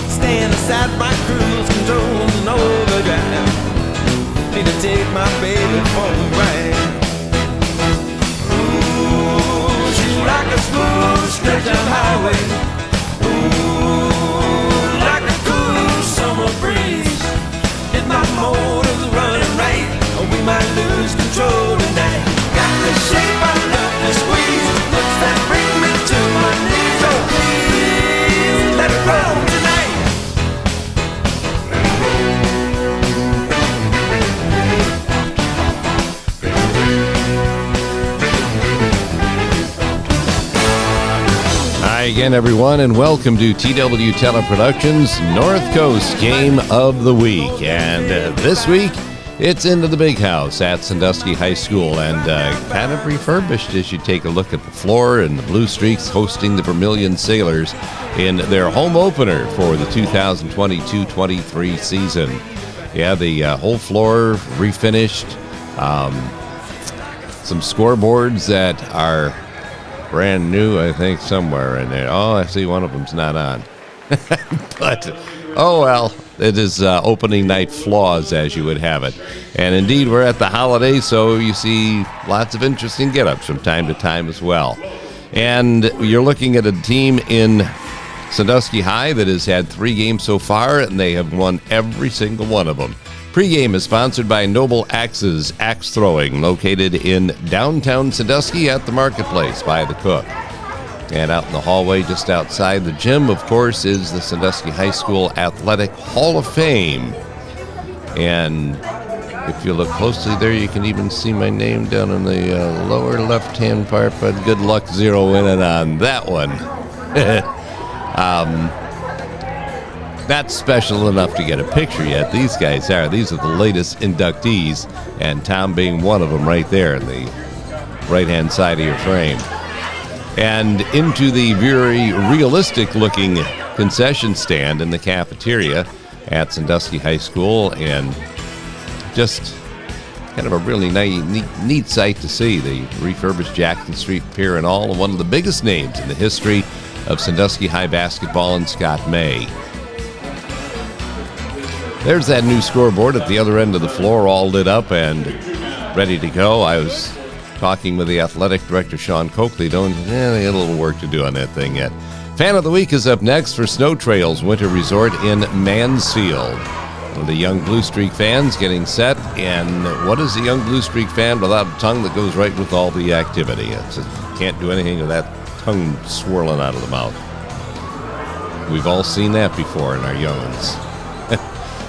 Staying aside my cruise control and overdrive. Need to take my baby for a ride. Ooh, she's like a smooth stretch of highway. Ooh, like a cool summer breeze. If my motor's running right, or we might lose control tonight. Got the shape I love to squeeze. Looks that bring me to my knees. Oh please, let it roll tonight. Hi again, everyone, and welcome to TW Teleproductions North Coast Game of the Week. And this week, it's into the big house at Sandusky High School, and kind of refurbished as you take a look at the floor, and the Blue Streaks hosting the Vermilion Sailors in their home opener for the 2022-23 season. Yeah, the whole floor refinished, some scoreboards that are brand new, I think, somewhere in there. Oh, I see one of them's not on. But, oh well, it is opening night flaws, as you would have it. And indeed, we're at the holidays, so you see lots of interesting get-ups from time to time as well. And you're looking at a team in Sandusky High that has had 3 games so far, and they have won every single one of them. Pre-game is sponsored by Noble Axes Axe Throwing, located in downtown Sandusky at the Marketplace by the Cook. And out in the hallway just outside the gym, of course, is the Sandusky High School Athletic Hall of Fame. And if you look closely there, you can even see my name down in the lower left-hand part, but good luck zeroing in on that one. Not special enough to get a picture yet. These guys are. These are the latest inductees, and Tom being one of them right there in the right-hand side of your frame. And into the very realistic-looking concession stand in the cafeteria at Sandusky High School, and just kind of a really neat sight to see. The refurbished Jackson Street Pier and all, and one of the biggest names in the history of Sandusky High basketball, and Scott May. There's that new scoreboard at the other end of the floor, all lit up and ready to go. I was talking with the athletic director, Sean Coakley. They got a little work to do on that thing yet. Fan of the Week is up next for Snow Trails Winter Resort in Mansfield. The young Blue Streak fans getting set, and what is a young Blue Streak fan without a tongue that goes right with all the activity? Can't do anything with that tongue swirling out of the mouth. We've all seen that before in our young ones.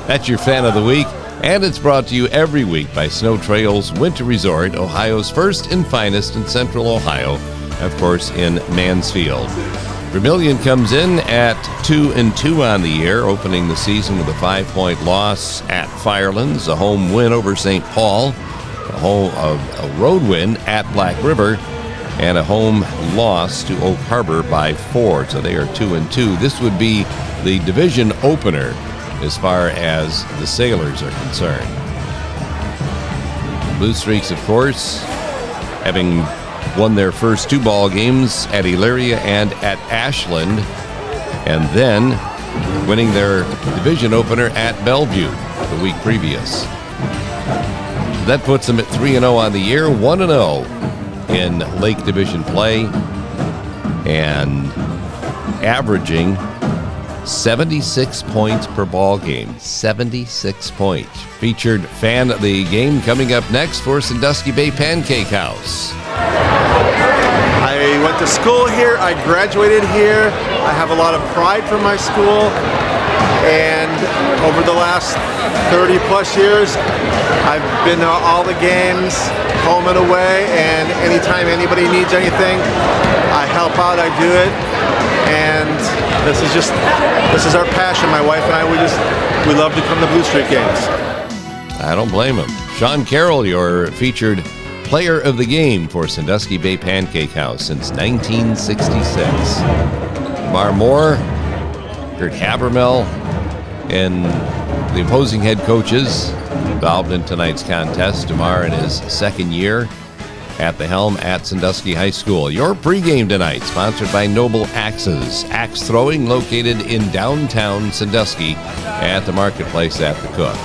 That's your Fan of the Week, and it's brought to you every week by Snow Trails Winter Resort, Ohio's first and finest in Central Ohio, of course, in Mansfield. Vermilion comes in at 2-2 on the year, opening the season with a 5-point loss at Firelands, a home win over St. Paul, a road win at Black River, and a home loss to Oak Harbor by 4. So they are 2-2. This would be the division opener as far as the Sailors are concerned. Blue Streaks, of course, having won their first 2 ball games at Elyria and at Ashland, and then winning their division opener at Bellevue the week previous. That puts them at 3-0 on the year, 1-0 in Lake Division play, and averaging 76 points per ball game. 76 points. Featured fan of the game coming up next for Sandusky Bay Pancake House. I went to school here. I graduated here. I have a lot of pride for my school. And over the last 30 plus years, I've been to all the games, home and away, and anytime anybody needs anything, I help out, I do it. And this is our passion. My wife and I, we love to come to Blue Streak games. I don't blame him. Sean Carroll, your featured player of the game for Sandusky Bay Pancake House since 1966. Mar Moore, Kurt Habermel, and the opposing head coaches involved in tonight's contest. DeMar in his second year, at the helm at Sandusky High School. Your pregame tonight, sponsored by Noble Axes. Axe throwing located in downtown Sandusky at the marketplace at the Cook.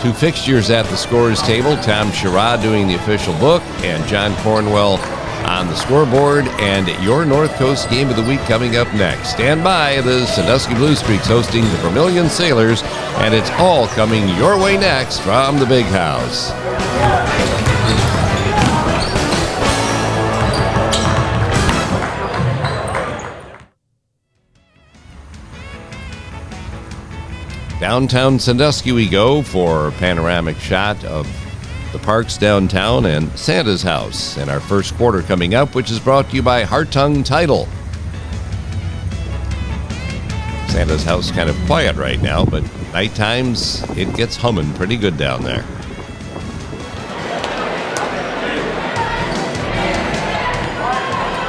Two fixtures at the scorers table, Tom Sherrod doing the official book and John Cornwell on the scoreboard, and your North Coast game of the week coming up next. Stand by, the Sandusky Blue Streaks hosting the Vermilion Sailors, and it's all coming your way next from the Big House. Downtown Sandusky we go for a panoramic shot of the parks downtown and Santa's house. And our first quarter coming up, which is brought to you by Hartung Title. Santa's house kind of quiet right now, but night times it gets humming pretty good down there.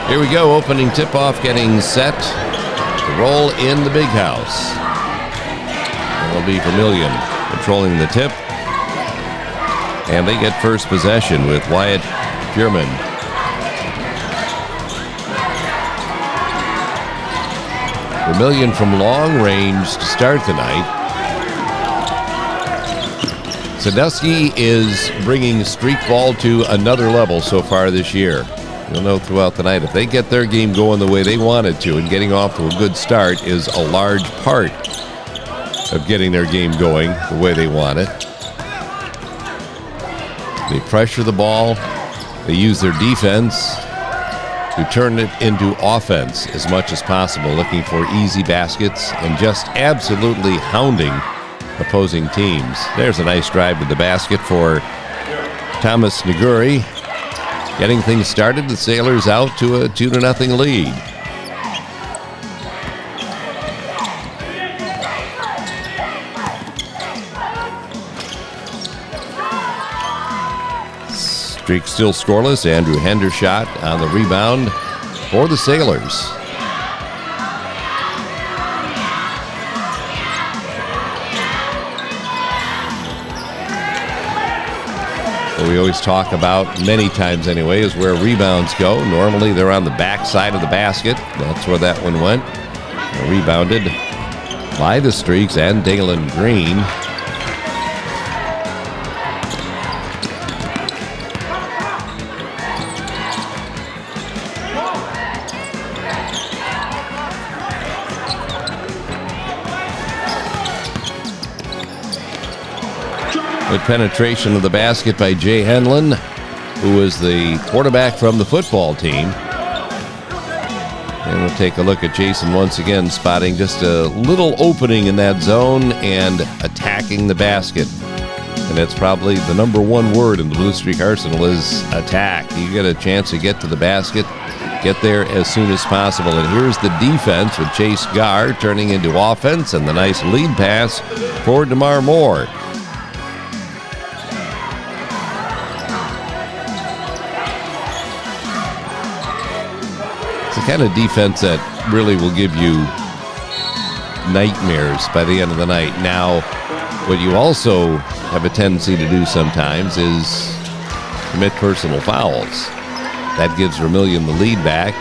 Here we go, opening tip-off getting set to roll in the Big House. It'll be Vermilion controlling the tip. And they get first possession with Wyatt Pierman. Vermilion from long range to start the night. Sandusky is bringing streak ball to another level so far this year. You'll know throughout the night if they get their game going the way they want it to, and getting off to a good start is a large part of getting their game going the way they want it. They pressure the ball. They use their defense to turn it into offense as much as possible, looking for easy baskets and just absolutely hounding opposing teams. There's a nice drive to the basket for Thomas Naguri. Getting things started, the Sailors out to a 2-0 lead. Streak still scoreless. Andrew Hendershot on the rebound for the Sailors. What we always talk about, many times anyway, is where rebounds go. Normally they're on the back side of the basket. That's where that one went. Rebounded by the Streaks and Dalen Green. Good penetration of the basket by Jay Henlon, who is the quarterback from the football team. And we'll take a look at Jason once again, spotting just a little opening in that zone and attacking the basket. And that's probably the number one word in the Blue Streak arsenal is attack. You get a chance to get to the basket, get there as soon as possible. And here's the defense with Chase Garr turning into offense, and the nice lead pass for DeMar Moore. The kind of defense that really will give you nightmares by the end of the night. Now, what you also have a tendency to do sometimes is commit personal fouls. That gives Vermilion the lead back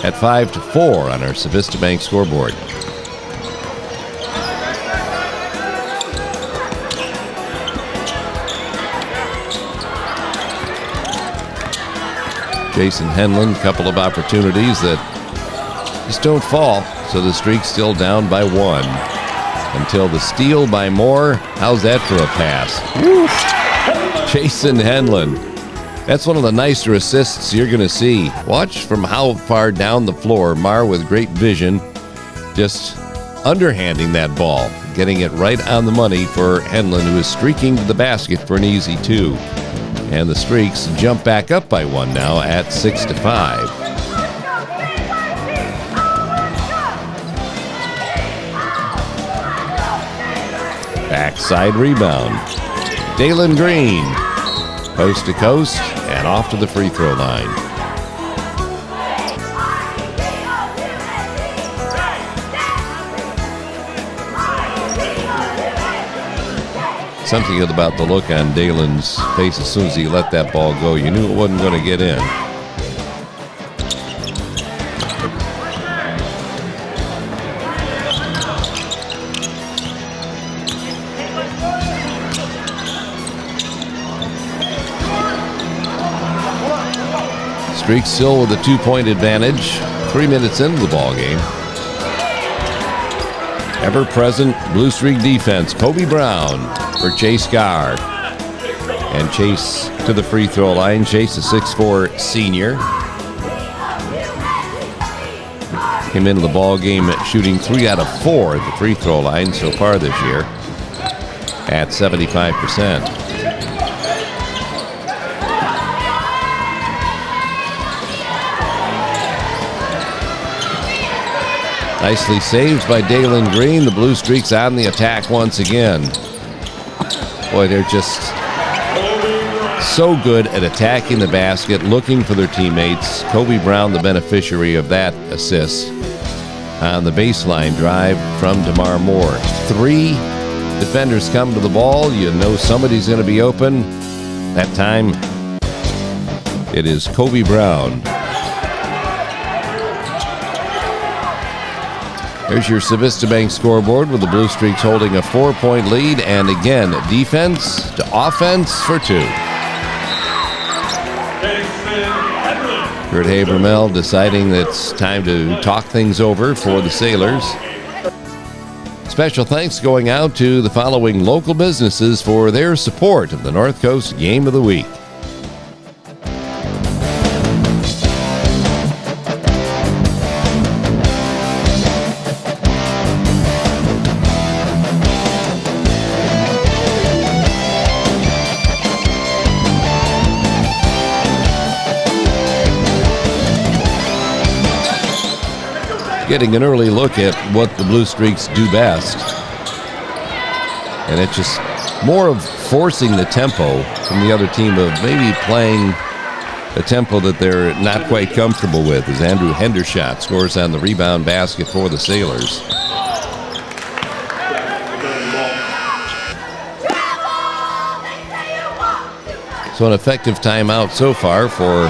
at 5-4 on our Civista Bank scoreboard. Jason Henlon, a couple of opportunities that just don't fall, so the Streak's still down by one. Until the steal by Moore. How's that for a pass? Woo. Jason Henlon. That's one of the nicer assists you're going to see. Watch from how far down the floor. Marr with great vision, just underhanding that ball, getting it right on the money for Henlon, who is streaking to the basket for an easy two. And the Streaks jump back up by one now at 6-5. Backside rebound. Dalen Green, coast to coast and off to the free throw line. Something about the look on Dalen's face as soon as he let that ball go. You knew it wasn't going to get in. Streaks still with a 2-point advantage. 3 minutes into the ball game. Ever-present Blue Streak defense. Kobe Brown for Chase Gard. And Chase to the free throw line. Chase, a 6'4" senior. Came into the ball game shooting 3 out of 4 at the free throw line so far this year at 75%. Nicely saved by Dalen Green. The Blue Streaks on the attack once again. Boy, they're just so good at attacking the basket, looking for their teammates. Kobe Brown, the beneficiary of that assist on the baseline drive from DeMar Moore. 3 defenders come to the ball. You know somebody's going to be open. That time, it is Kobe Brown. There's your Civista Bank scoreboard with the Blue Streaks holding a 4-point lead. And again, defense to offense for 2. Kurt Habermel deciding that it's time to talk things over for the Sailors. Special thanks going out to the following local businesses for their support of the North Coast Game of the Week. Getting an early look at what the Blue Streaks do best. And it's just more of forcing the tempo from the other team, of maybe playing a tempo that they're not quite comfortable with, as Andrew Hendershot scores on the rebound basket for the Sailors. So an effective timeout so far for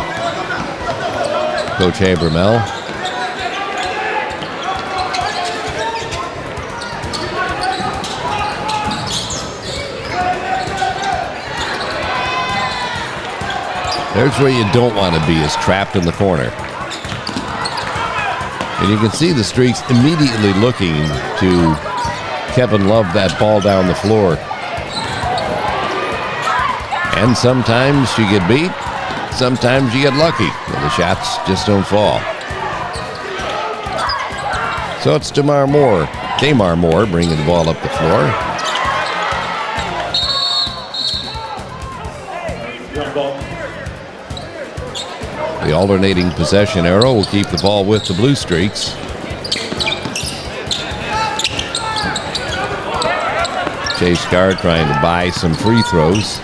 Coach Habermel. There's where you don't want to be, is trapped in the corner. And you can see the Streaks immediately looking to Kevin Love that ball down the floor. And sometimes you get beat, sometimes you get lucky, and the shots just don't fall. So it's DeMar Moore bringing the ball up the floor. The alternating possession arrow will keep the ball with the Blue Streaks. Chase Gard trying to buy some free throws.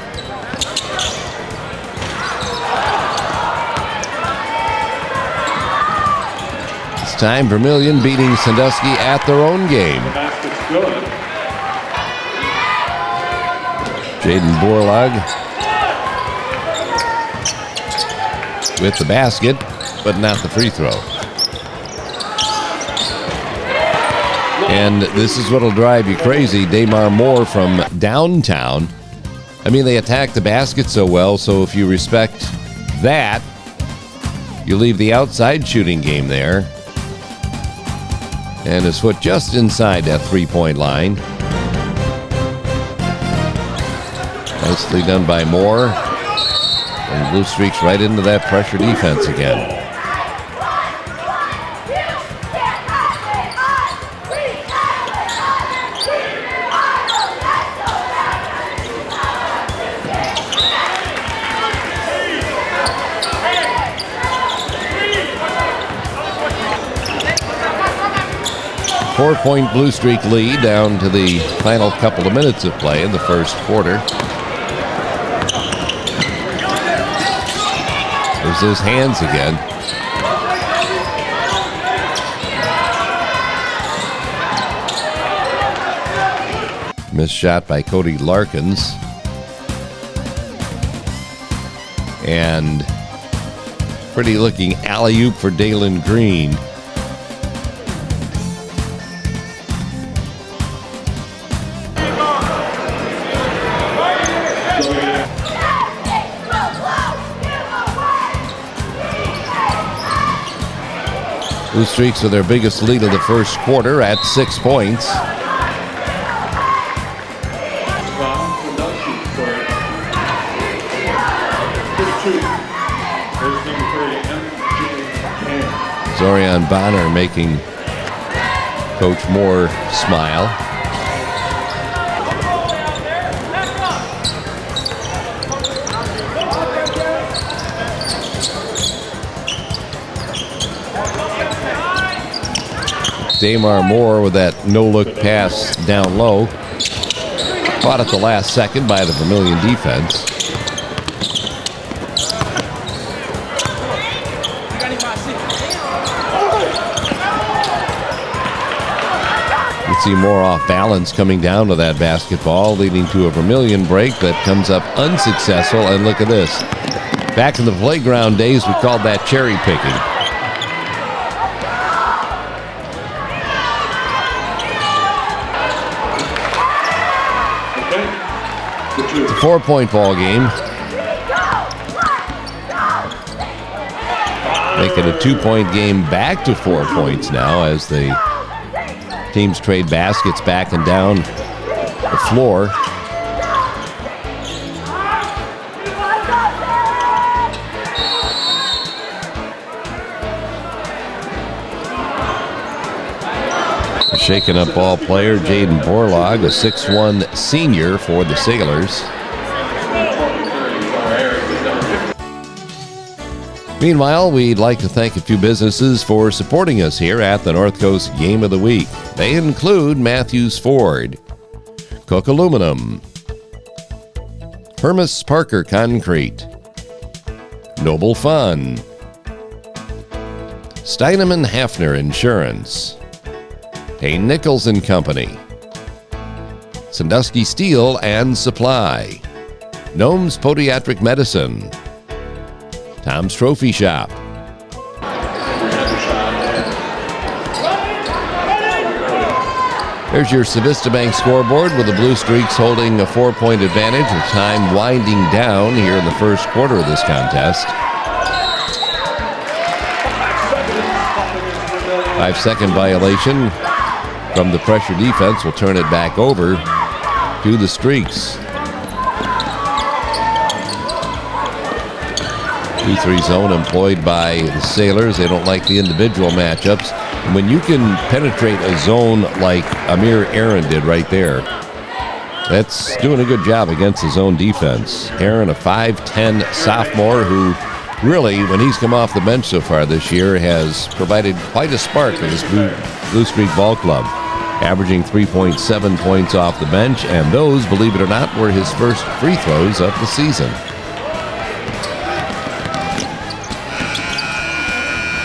This time, Vermilion beating Sandusky at their own game. Jaden Borlaug with the basket, but not the free throw. And this is what'll drive you crazy. DeMar Moore from downtown. I mean, they attack the basket so well, so if you respect that, you leave the outside shooting game there. And his foot just inside that 3-point line. Nicely done by Moore. And Blue Streaks right into that pressure defense again. Four-point Blue Streak lead down to the final couple of minutes of play in the first quarter. There's his hands again. Missed shot by Cody Larkins. And pretty looking alley-oop for Dalen Green. Blue Streaks with their biggest lead of the first quarter at 6 points. Zorian Bonner making Coach Moore smile. Damar Moore with that no-look pass down low. Caught at the last second by the Vermilion defense. You see Moore off balance coming down to that basketball, leading to a Vermilion break that comes up unsuccessful. And look at this. Back in the playground days, we called that cherry picking. It's a 4-point ball game. Make it a 2-point game, back to 4 points now as the teams trade baskets back and down the floor. A shaken up ball player, Jaden Borlaug, a 6'1" senior for the Sailors. Meanwhile, we'd like to thank a few businesses for supporting us here at the North Coast Game of the Week. They include Matthews Ford, Cook Aluminum, Hermes Parker Concrete, Noble Fun, Steinemann Hafner Insurance, Payne Nichols and Company, Sandusky Steel and Supply, Gnome's Podiatric Medicine, Tom's Trophy Shop, there's your Civista Bank scoreboard with the Blue Streaks holding a 4-point advantage with time winding down here in the first quarter of this contest. 5-second violation from the pressure defense will turn it back over to the Streaks. 2-3 zone employed by the Sailors. They don't like the individual matchups. And when you can penetrate a zone like Amir Aaron did right there, that's doing a good job against the zone defense. Aaron, a 5'10" sophomore who really, when he's come off the bench so far this year, has provided quite a spark for this Blue Streak ball club, averaging 3.7 points off the bench, and those, believe it or not, were his first free throws of the season.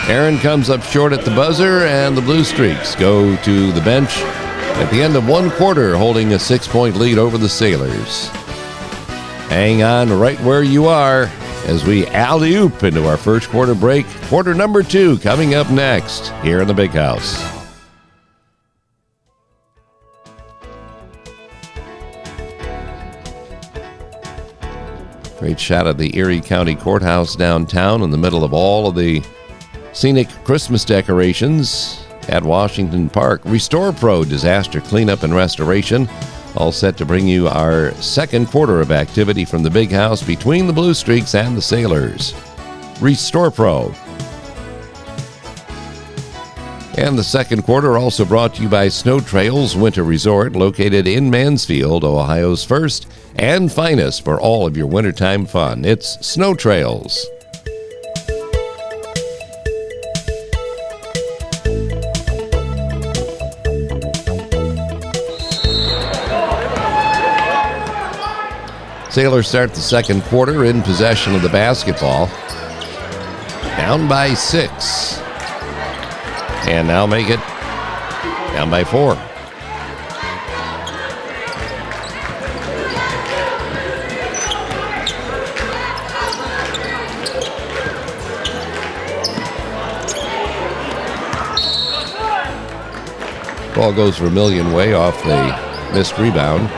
Aaron comes up short at the buzzer, and the Blue Streaks go to the bench at the end of one quarter, holding a 6-point lead over the Sailors. Hang on right where you are as we alley-oop into our first quarter break. Quarter number 2 coming up next here in the Big House. Great shot of the Erie County Courthouse downtown in the middle of all of the scenic Christmas decorations at Washington Park. Restore Pro Disaster Cleanup and Restoration, all set to bring you our second quarter of activity from the Big House between the Blue Streaks and the Sailors. Restore Pro. And the second quarter also brought to you by Snow Trails Winter Resort, located in Mansfield, Ohio's first and finest for all of your wintertime fun. It's Snow Trails. Sailors start the second quarter in possession of the basketball. Down by 6. And now make it down by 4. Ball goes Vermilion way off the missed rebound.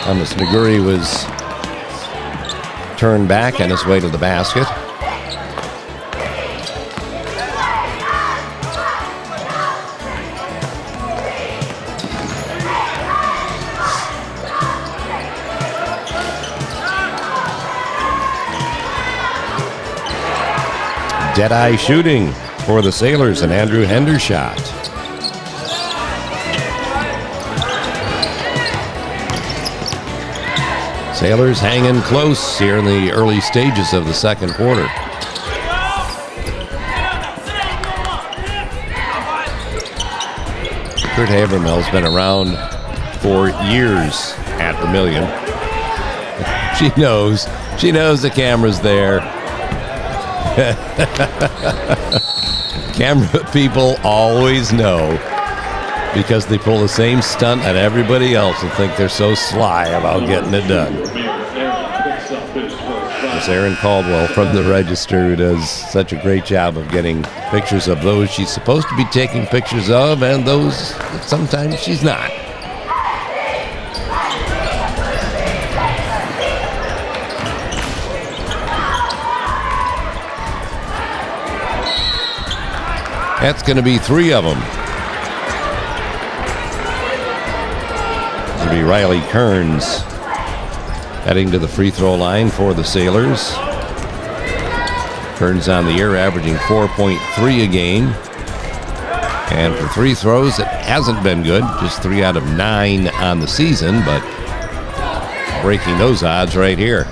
Thomas McGurry was turned back on his way to the basket. Dead-eye shooting for the Sailors, and Andrew Hendershot. Sailors hanging close here in the early stages of the second quarter. Kurt Havermill's been around for years at Vermilion. She knows the camera's there. Camera people always know, because they pull the same stunt at everybody else and think they're so sly about getting it done. It's Erin Caldwell from the Register, who does such a great job of getting pictures of those she's supposed to be taking pictures of and those that sometimes she's not. That's going to be 3 of them. It'll be Riley Kearns heading to the free throw line for the Sailors. Kearns on the year averaging 4.3 a game. And for free throws, it hasn't been good. Just 3 out of 9 on the season, but breaking those odds right here.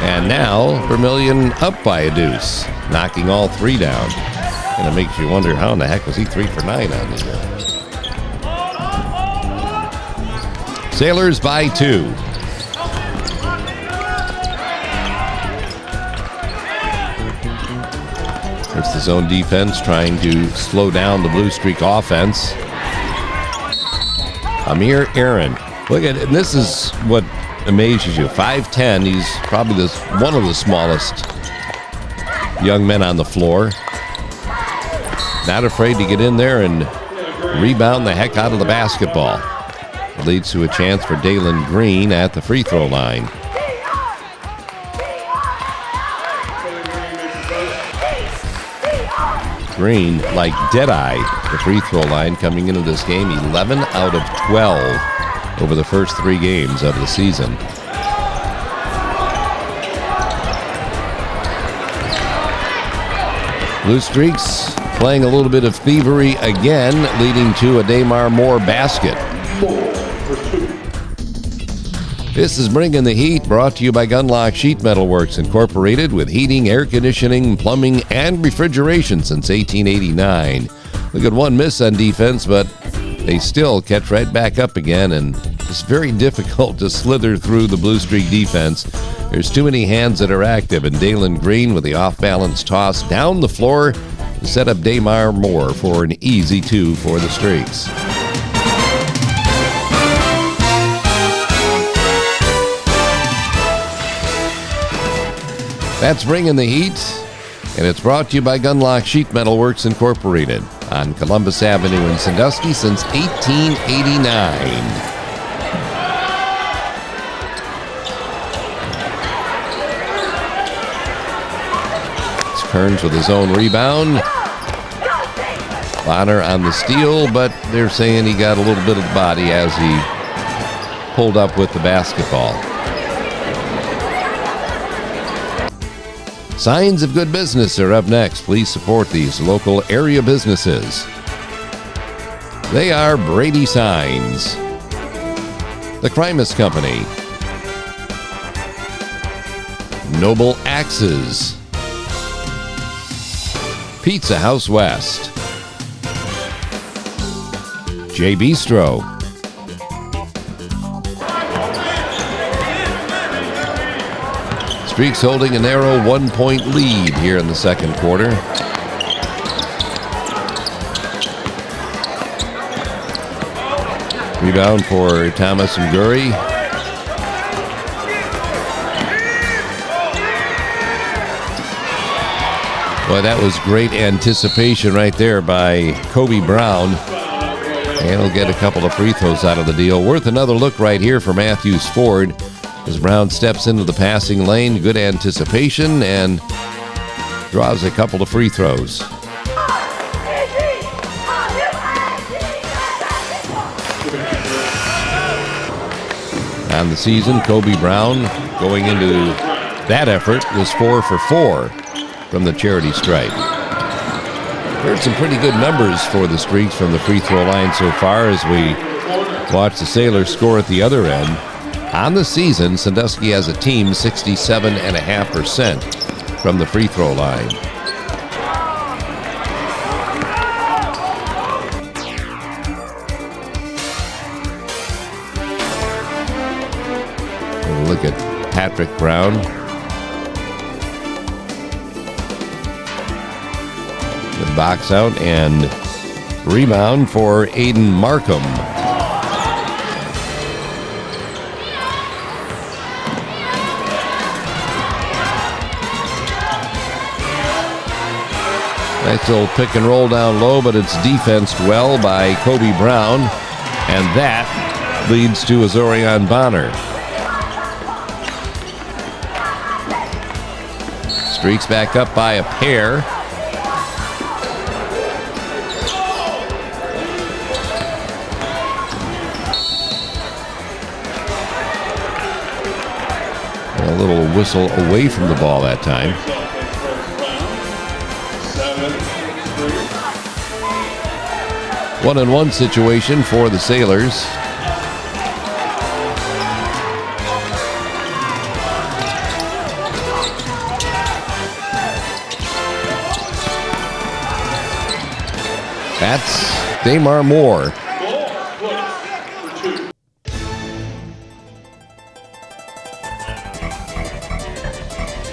And now, Vermilion up by a deuce, knocking all 3 down. And it makes you wonder, how in the heck was he 3 for 9 on the year? Sailors by 2. It's the zone defense trying to slow down the Blue Streak offense. Amir Aaron. Look at it, and this is what amazes you. 5'10", he's probably one of the smallest young men on the floor. Not afraid to get in there and rebound the heck out of the basketball. It leads to a chance for Dalen Green at the free throw line. Green, like Deadeye, the free throw line coming into this game, 11 out of 12 over the first 3 games of the season. Blue Streaks playing a little bit of thievery again, leading to a Damar Moore basket. This is Bringing the Heat, brought to you by Gunlock Sheet Metal Works Incorporated, with heating, air conditioning, plumbing, and refrigeration since 1889. Look at one miss on defense, but they still catch right back up again, and it's very difficult to slither through the Blue Streak defense. There's too many hands that are active, and Dalen Green with the off-balance toss down the floor to set up Damar Moore for an easy 2 for the Streaks. That's Bringing the Heat, and it's brought to you by Gunlock Sheet Metal Works Incorporated on Columbus Avenue in Sandusky since 1889. Kearns with his own rebound. Bonner on the steal, but they're saying he got a little bit of the body as he pulled up with the basketball. Signs of Good Business are up next. Please support these local area businesses. They are Brady Signs, The Crimus Company, Noble Axes, Pizza House West, J Bistro, Streaks holding a narrow 1-point lead here in the second quarter. Rebound for Thomas and Gurry. Boy, that was great anticipation right there by Kobe Brown. And he'll get a couple of free throws out of the deal. Worth another look right here for Matthews Ford as Brown steps into the passing lane. Good anticipation and draws a couple of free throws. On the season, Kobe Brown going into that effort was 4 for 4 from the charity stripe. Heard some pretty good numbers for the Streaks from the free throw line so far as we watch the Sailors score at the other end. On the season, Sandusky as a team 67.5% from the free throw line. We'll look at Patrick Brown. The box out and rebound for Aiden Markham. Nice little pick and roll down low, but it's defensed well by Kobe Brown, and that leads to Azorion Bonner. Streaks back up by a pair. A little whistle away from the ball that time. One-on-one situation for the Sailors. That's Damar Moore.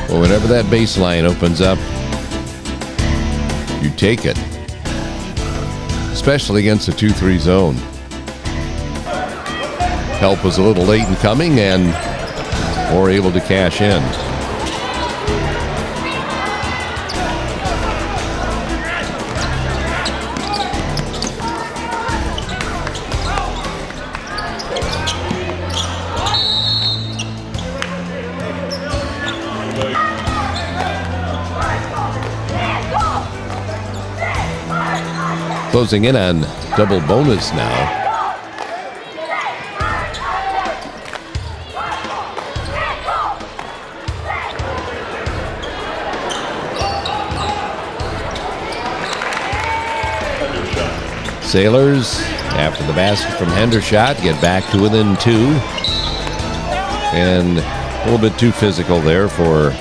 Well, whenever that baseline opens up, you take it. Especially against a 2-3 zone. Help was a little late in coming and Moore able to cash in. Closing in on double bonus now. Sailors, after the basket from Hendershot, get back to within 2. And a little bit too physical there for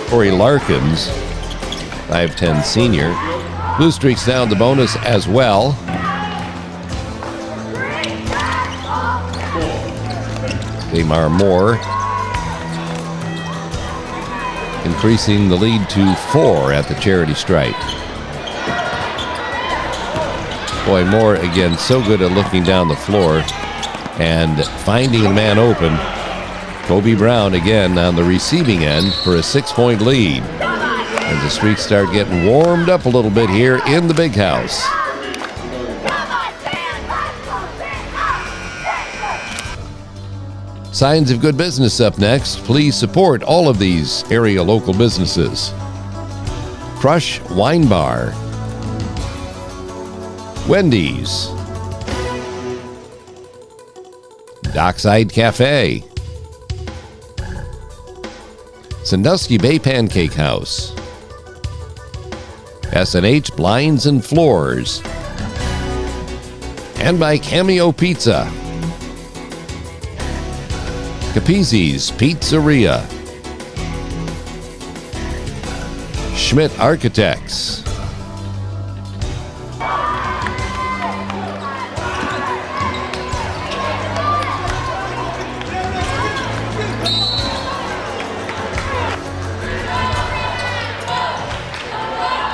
Corey Larkins, 5'10" senior. Blue Streaks down the bonus as well. Damar Moore increasing the lead to 4 at the charity stripe. Boy, Moore again so good at looking down the floor and finding a man open. Kobe Brown again on the receiving end for a 6-point lead. As the Streaks start getting warmed up a little bit here in the big house. Signs of good business up next. Please support all of these area local businesses. Crush Wine Bar, Wendy's, Dockside Cafe, Sandusky Bay Pancake House, S&H Blinds and Floors, and by Cameo Pizza, Capizzi's Pizzeria, Schmidt Architects,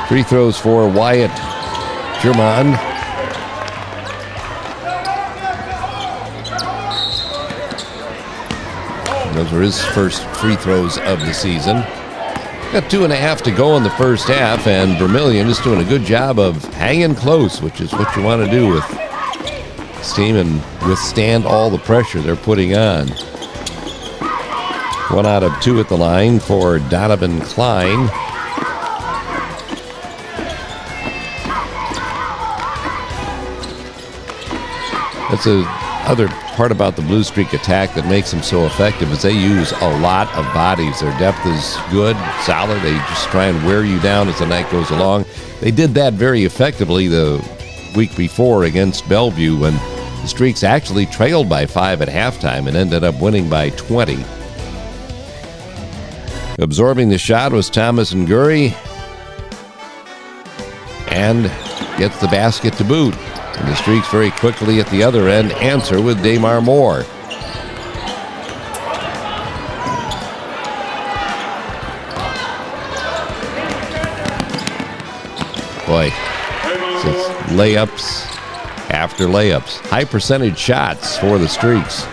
free throws for Wyatt German. Those were his first free throws of the season. Got 2.5 to go in the first half, and Vermilion is doing a good job of hanging close, which is what you want to do with this team and withstand all the pressure they're putting on. 1 out of 2 at the line for Donovan Klein. That's the other part about the Blue Streak attack that makes them so effective is they use a lot of bodies. Their depth is good, solid. They just try and wear you down as the night goes along. They did that very effectively the week before against Bellevue when the Streaks actually trailed by 5 at halftime and ended up winning by 20. Absorbing the shot was Thomas Nguri, and gets the basket to boot. And the Streaks very quickly at the other end answer with Damar Moore. Boy, just layups after layups. High percentage shots for the Streaks.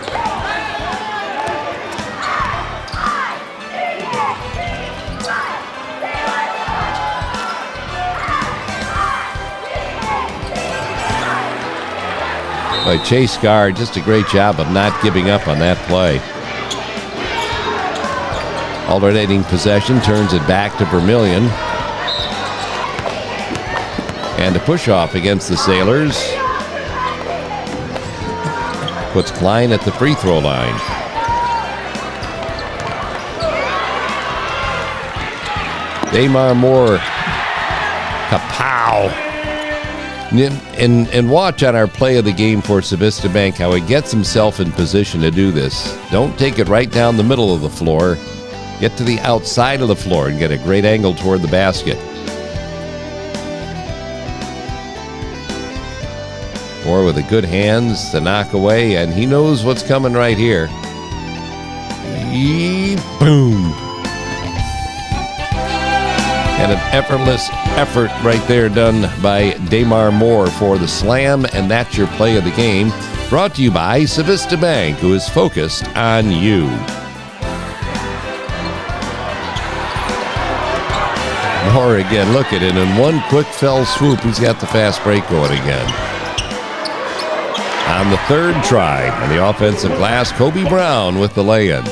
By Chase Gard, just a great job of not giving up on that play. Alternating possession turns it back to Vermilion. And a push-off against the Sailors puts Klein at the free throw line. Damar Moore, kapow. And watch on our play of the game for Civista Bank how he gets himself in position to do this. Don't take it right down the middle of the floor. Get to the outside of the floor and get a great angle toward the basket. Moore with the good hands to knock away, and he knows what's coming right here. Boom. And an effortless effort right there done by Damar Moore for the slam, and that's your play of the game. Brought to you by Civista Bank, who is focused on you. Moore again, look at it. In one quick fell swoop, he's got the fast break going again. On the third try, on the offensive glass, Kobe Brown with the lay-in.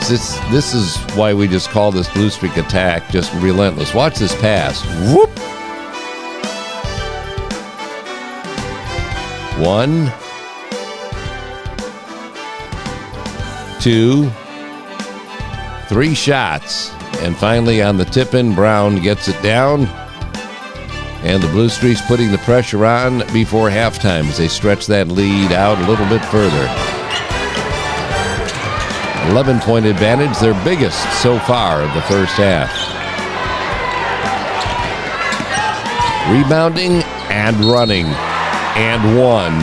This is why we just call this Blue Streak attack just relentless. Watch this pass. Whoop! 1, 2, 3 shots. And finally on the tip-in, Brown gets it down. And the Blue Streaks putting the pressure on before halftime as they stretch that lead out a little bit further. 11-point advantage, their biggest so far of the first half. Rebounding and running, and one.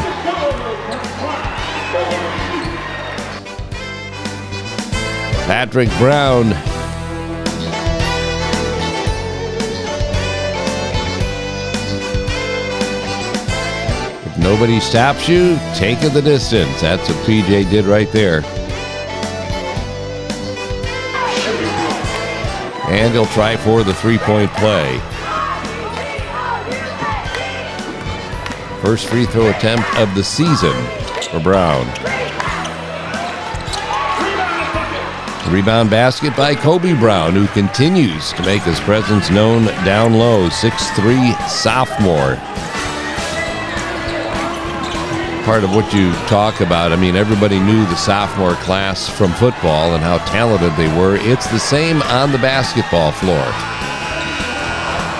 Patrick Brown. If nobody stops you, take it the distance. That's what PJ did right there. And he'll try for the three-point play. First free throw attempt of the season for Brown. Rebound basket by Kobe Brown, who continues to make his presence known down low. 6'3" sophomore. Part of what you talk about, I mean, everybody knew the sophomore class from football and how talented they were. It's the same on the basketball floor.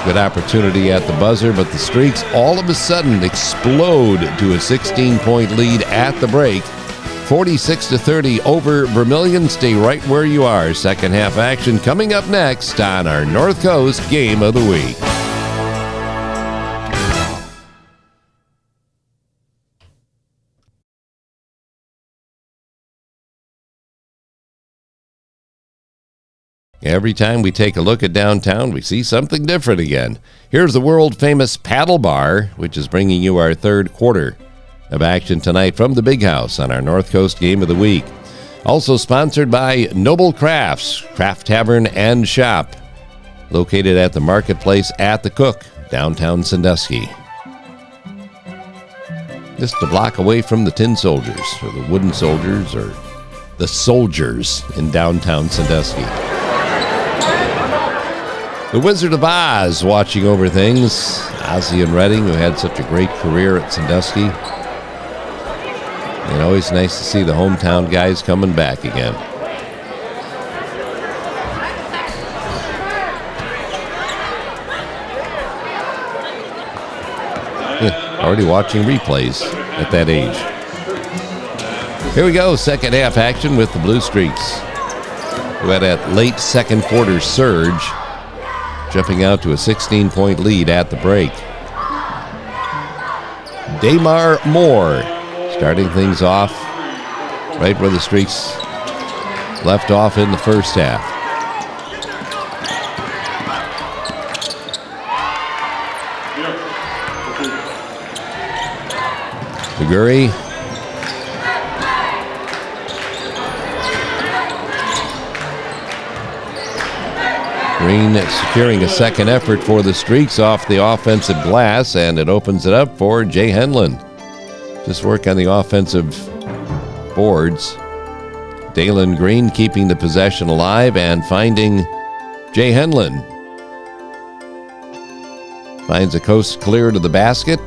Good opportunity at the buzzer, but the Streaks all of a sudden explode to a 16-point lead at the break. 46-30 over Vermilion. Stay right where you are. Second half action coming up next on our North Coast Game of the Week. Every time we take a look at downtown, we see something different again. Here's the world-famous Paddle Bar, which is bringing you our third quarter of action tonight from the Big House on our North Coast Game of the Week. Also sponsored by Noble Crafts, Craft Tavern and Shop, located at the Marketplace at the Cook, downtown Sandusky. Just a block away from the Tin Soldiers, or the Wooden Soldiers, or the Soldiers in downtown Sandusky. The Wizard of Oz watching over things. Ozzie and Redding, who had such a great career at Sandusky. And always nice to see the hometown guys coming back again. Already watching replays at that age. Here we go, second half action with the Blue Streaks, who had a late second quarter surge, jumping out to a 16-point lead at the break. Damar Moore starting things off right where the Streaks left off in the first half. McGurry. Green securing a second effort for the Streaks off the offensive glass, and it opens it up for Jay Henlon. Just work on the offensive boards. Dalen Green keeping the possession alive and finding Jay Henlon. Finds a coast clear to the basket.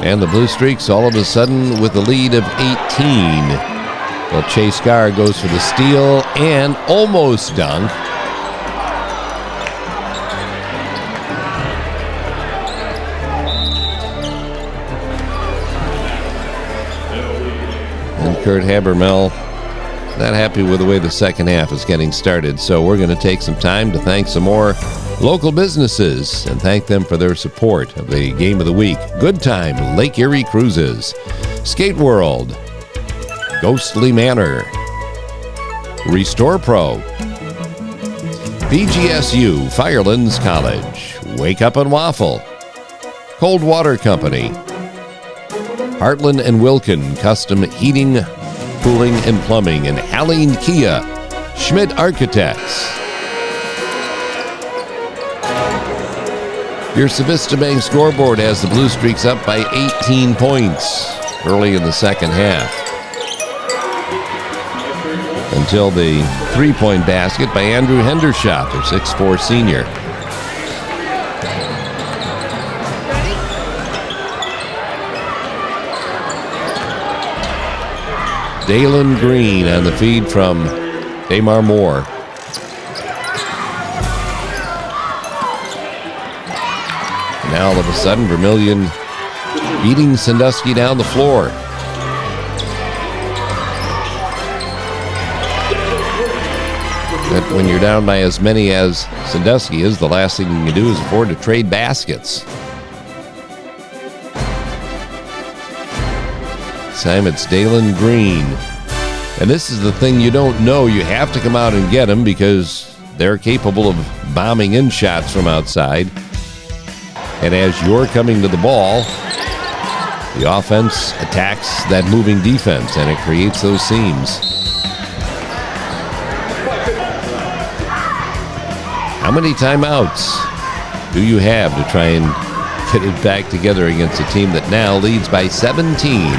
And the Blue Streaks all of a sudden with a lead of 18. Well, Chase Garr goes for the steal and almost dunk. And Kurt Habermel not happy with the way the second half is getting started. So we're going to take some time to thank some more local businesses and thank them for their support of the game of the week. Good Time Lake Erie Cruises, Skate World, Ghostly Manor, Restore Pro, BGSU Firelands College, Wake Up and Waffle, Cold Water Company, Heartland and Wilkin Custom Heating, Cooling and Plumbing, and Halline Kia, Schmidt Architects. Your Civista Bank scoreboard has the Blue Streaks up by 18 points early in the second half, until the three-point basket by Andrew Hendershot, their 6'4" senior. Dalen Green on the feed from Damar Moore. Now all of a sudden, Vermilion beating Sandusky down the floor. But when you're down by as many as Sandusky is, the last thing you can do is afford to trade baskets. This time it's Dalen Green. And this is the thing you don't know. You have to come out and get them because they're capable of bombing in shots from outside. And as you're coming to the ball, the offense attacks that moving defense, and it creates those seams. How many timeouts do you have to try and get it back together against a team that now leads by 17?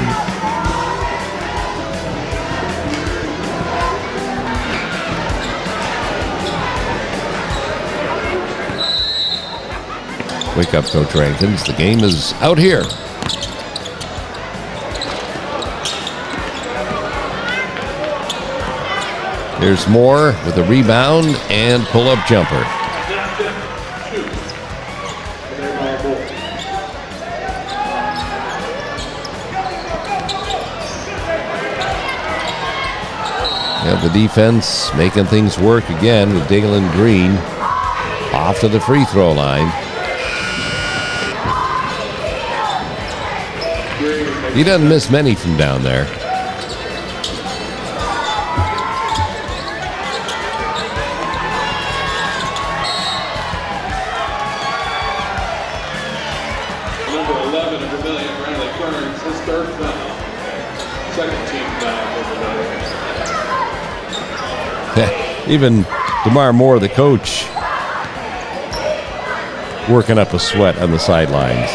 Wake up, Coach Rankins. The game is out here. There's Moore with a rebound and pull-up jumper. Yeah, the defense making things work again with Dalen Green off to the free throw line. He doesn't miss many from down there. Number 11 of Vermilion, Riley Kearns, his third foul. Even DeMar Moore, the coach, working up a sweat on the sidelines.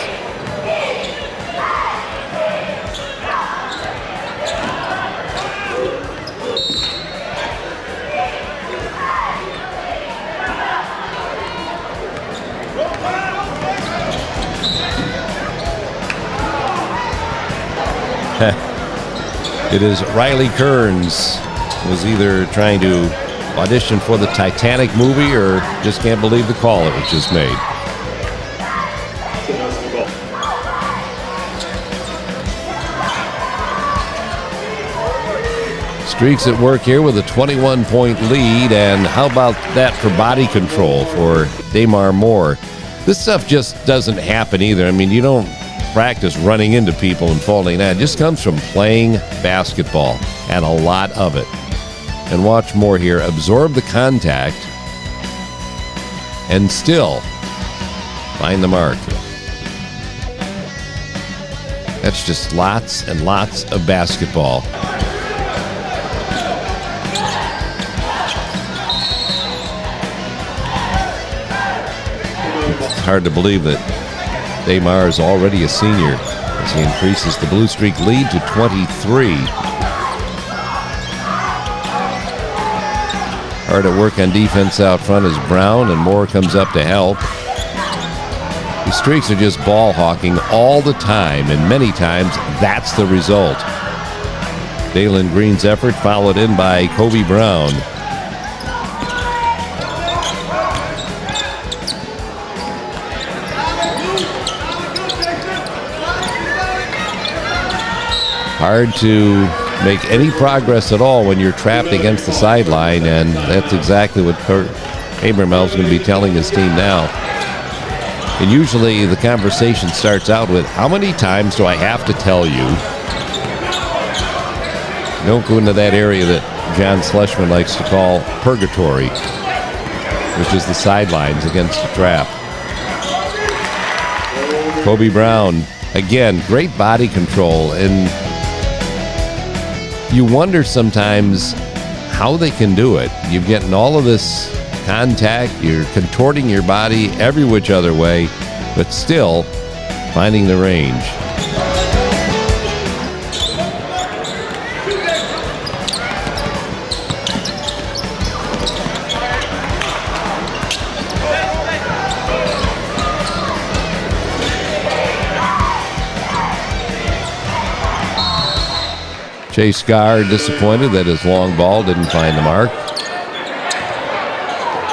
It is Riley Kearns, was either trying to audition for the Titanic movie or just can't believe the call it was just made. Streaks at work here with a 21-point lead, and how about that for body control for DeMar Moore? This stuff just doesn't happen either. I mean, you don't practice running into people and falling down. It just comes from playing basketball, and a lot of it. And watch Moore here absorb the contact and still find the mark. That's just lots and lots of basketball. It's hard to believe that DeMar is already a senior as he increases the Blue Streak lead to 23. Hard at work on defense out front as Brown, and Moore comes up to help. The Streaks are just ball hawking all the time, and many times that's the result. Dalen Green's effort followed in by Kobe Brown. Hard to make any progress at all when you're trapped against the sideline, and that's exactly what Kurt Abramel's going to be telling his team now. And usually the conversation starts out with, how many times do I have to tell you? Don't go into that area that John Schlesman likes to call purgatory, which is the sidelines against the trap. Kobe Brown, again, great body control, and you wonder sometimes how they can do it. You're getting all of this contact, you're contorting your body every which other way, but still finding the range. Chase Garr disappointed that his long ball didn't find the mark.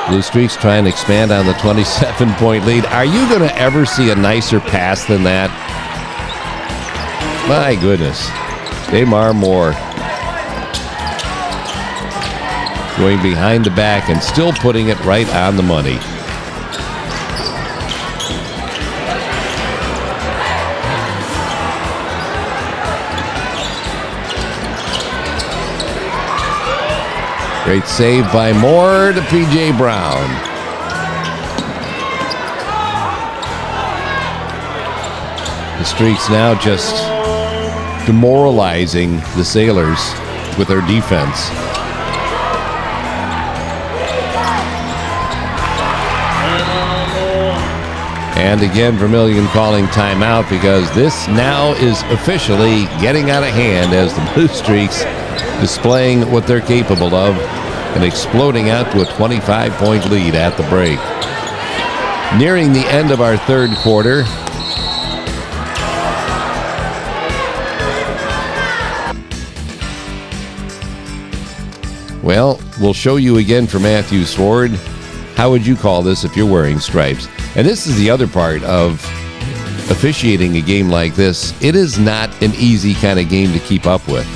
Blue Streaks try and expand on the 27-point lead. Are you going to ever see a nicer pass than that? My goodness. DeMar Moore going behind the back and still putting it right on the money. Great save by Moore to P.J. Brown. The Streaks now just demoralizing the Sailors with their defense. And again, Vermilion calling timeout because this now is officially getting out of hand as the Blue Streaks displaying what they're capable of and exploding out to a 25-point lead at the break. Nearing the end of our third quarter. Well, we'll show you again for Matthew Sword. How would you call this if you're wearing stripes? And this is the other part of officiating a game like this. It is not an easy kind of game to keep up with.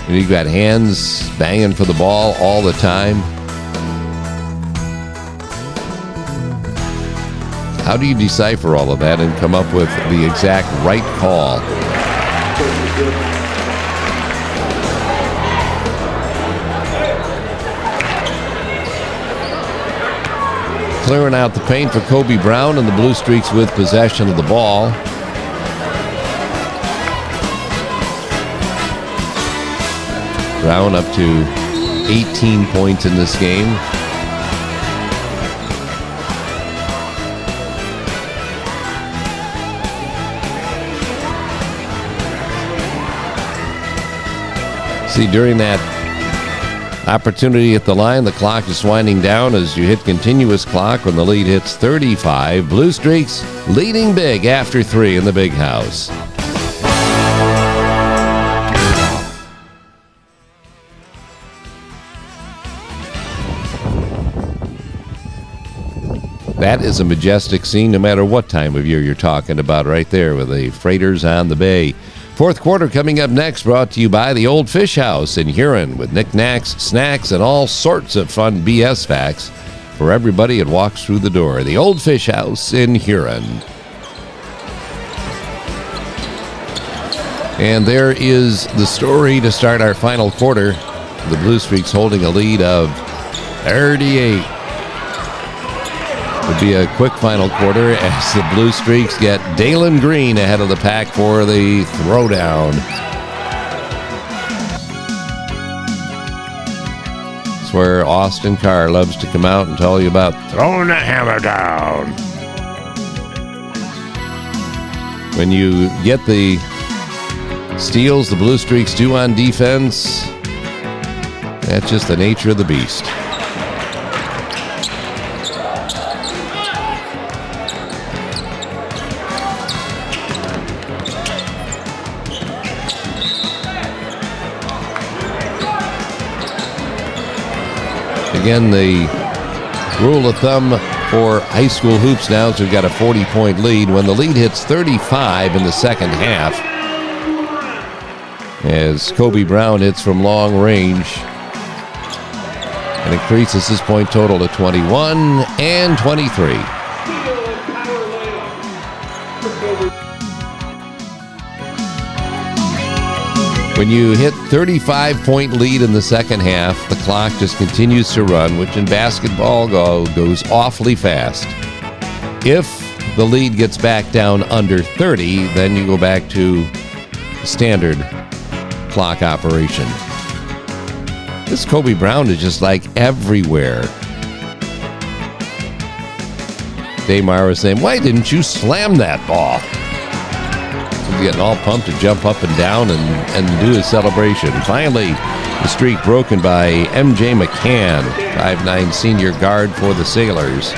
You've got hands banging for the ball all the time. How do you decipher all of that and come up with the exact right call? Clearing out the paint for Kobe Brown, and the Blue Streaks with possession of the ball. Brown up to 18 points in this game. See, during that opportunity at the line, the clock is winding down as you hit continuous clock when the lead hits 35. Blue Streaks leading big after 3 in the big house. That is a majestic scene no matter what time of year you're talking about right there with the freighters on the bay. Fourth quarter coming up next, brought to you by the Old Fish House in Huron with knickknacks, snacks, and all sorts of fun BS facts for everybody that walks through the door. The Old Fish House in Huron. And there is the story to start our final quarter. The Blue Streaks holding a lead of 38. Would be a quick final quarter as the Blue Streaks get Dalen Green ahead of the pack for the throwdown. It's where Austin Carr loves to come out and tell you about throwing the hammer down. When you get the steals the Blue Streaks do on defense, that's just the nature of the beast. Again, the rule of thumb for high school hoops now is we've got a 40-point lead. When the lead hits 35 in the second half, as Kobe Brown hits from long range and increases his point total to 21 and 23. When you hit 35-point lead in the second half, the clock just continues to run, which in basketball goes awfully fast. If the lead gets back down under 30, then you go back to standard clock operation. This Kobe Brown is just like everywhere. Daymar was saying, why didn't you slam that ball? Getting all pumped to jump up and down and do his celebration. Finally, the streak broken by MJ McCann, 5'9" senior guard for the Sailors.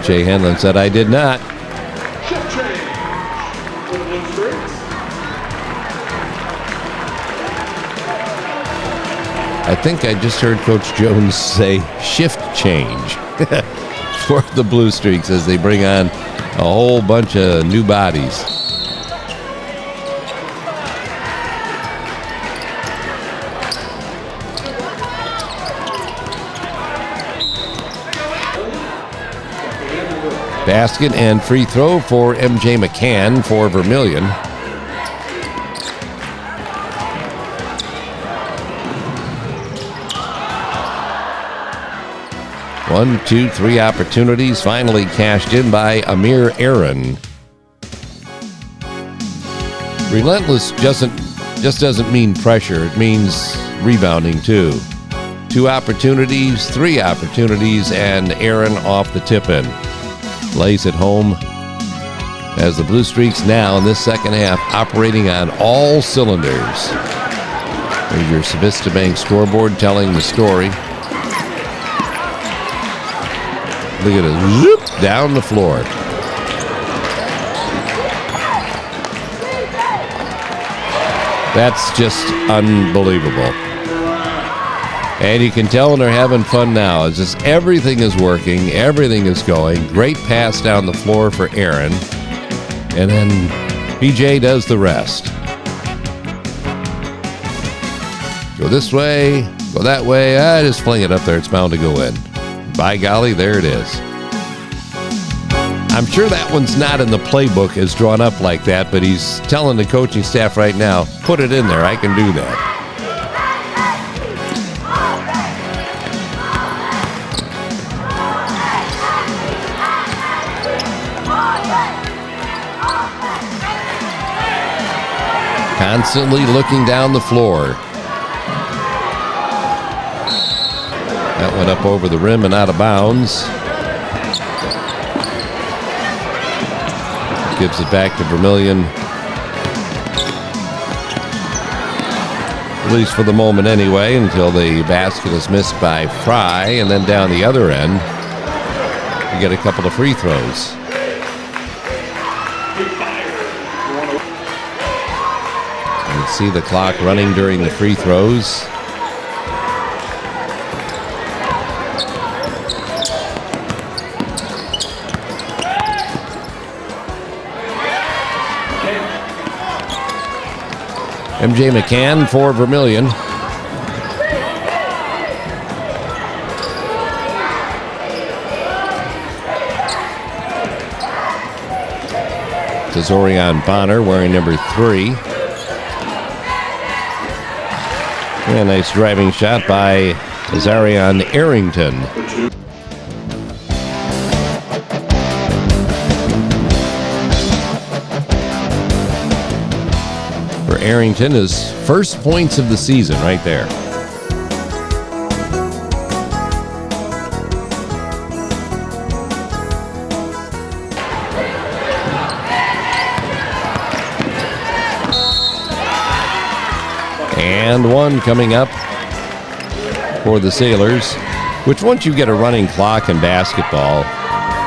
Jay Henlon said, I did not. I think I just heard Coach Jones say shift change for the Blue Streaks as they bring on a whole bunch of new bodies. Basket and free throw for MJ McCann for Vermilion. 1, 2, 3 opportunities finally cashed in by Amir Aaron. Relentless just doesn't mean pressure. It means rebounding too. 2 opportunities, 3 opportunities, and Aaron off the tip-in. Lays it home as the Blue Streaks now in this second half operating on all cylinders. There's your Sandusky Bank scoreboard telling the story. Look at it, zoop, down the floor. That's just unbelievable. And you can tell when they're having fun now. It's just everything is working, everything is going. Great pass down the floor for Aaron. And then BJ does the rest. Go this way, go that way. Just fling it up there. It's bound to go in. By golly, there it is. I'm sure that one's not in the playbook as drawn up like that, but he's telling the coaching staff right now, put it in there. I can do that. constantly looking down the floor. That went up over the rim and out of bounds. Gives it back to Vermilion. At least for the moment anyway, until the basket is missed by Fry. And then down the other end, you get a couple of free throws. You can see the clock running during the free throws. MJ McCann for Vermilion. Zorion Bonner wearing number 3. And a nice driving shot by Zarion Arrington. For Arrington, his first points of the season right there. And one coming up for the Sailors, which once you get a running clock in basketball,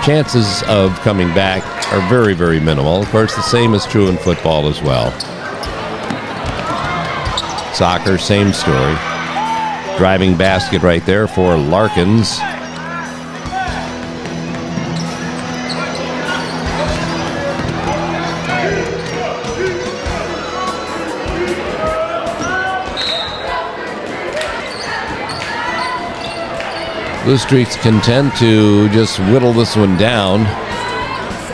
chances of coming back are very, very minimal. Of course, the same is true in football as well. Soccer, same story. Driving basket right there for Larkins. Blue Streak's content to just whittle this one down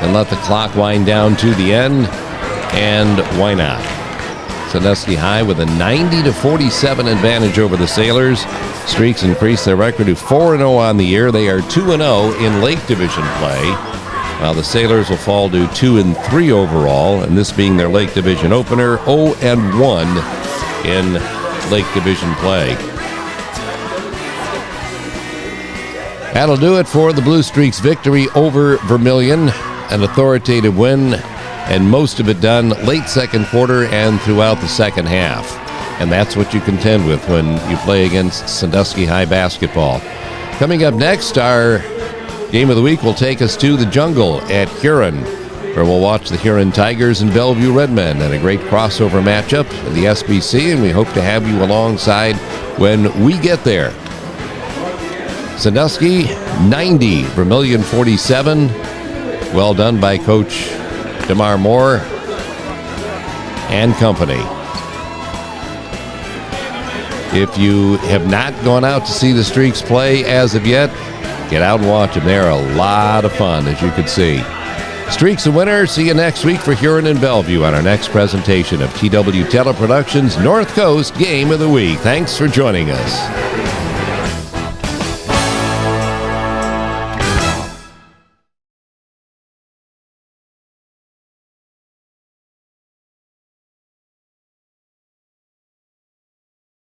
and let the clock wind down to the end, and why not? Sandusky High with a 90-47 advantage over the Sailors. Streaks increase their record to 4-0 on the year. They are 2-0 in Lake Division play, while the Sailors will fall to 2-3 overall, and this being their Lake Division opener, 0-1 in Lake Division play. That'll do it for the Blue Streaks' victory over Vermilion. An authoritative win, and most of it done late second quarter and throughout the second half. And that's what you contend with when you play against Sandusky High basketball. Coming up next, our game of the week will take us to the Jungle at Huron, where we'll watch the Huron Tigers and Bellevue Redmen and a great crossover matchup in the SBC, and we hope to have you alongside when we get there. Sandusky 90, Vermilion 47. Well done by Coach DeMar Moore and company. If you have not gone out to see the Streaks play as of yet, get out and watch them. They're a lot of fun, as you can see. Streaks a winner. See you next week for Huron and Bellevue on our next presentation of TW Teleproductions North Coast Game of the Week. Thanks for joining us.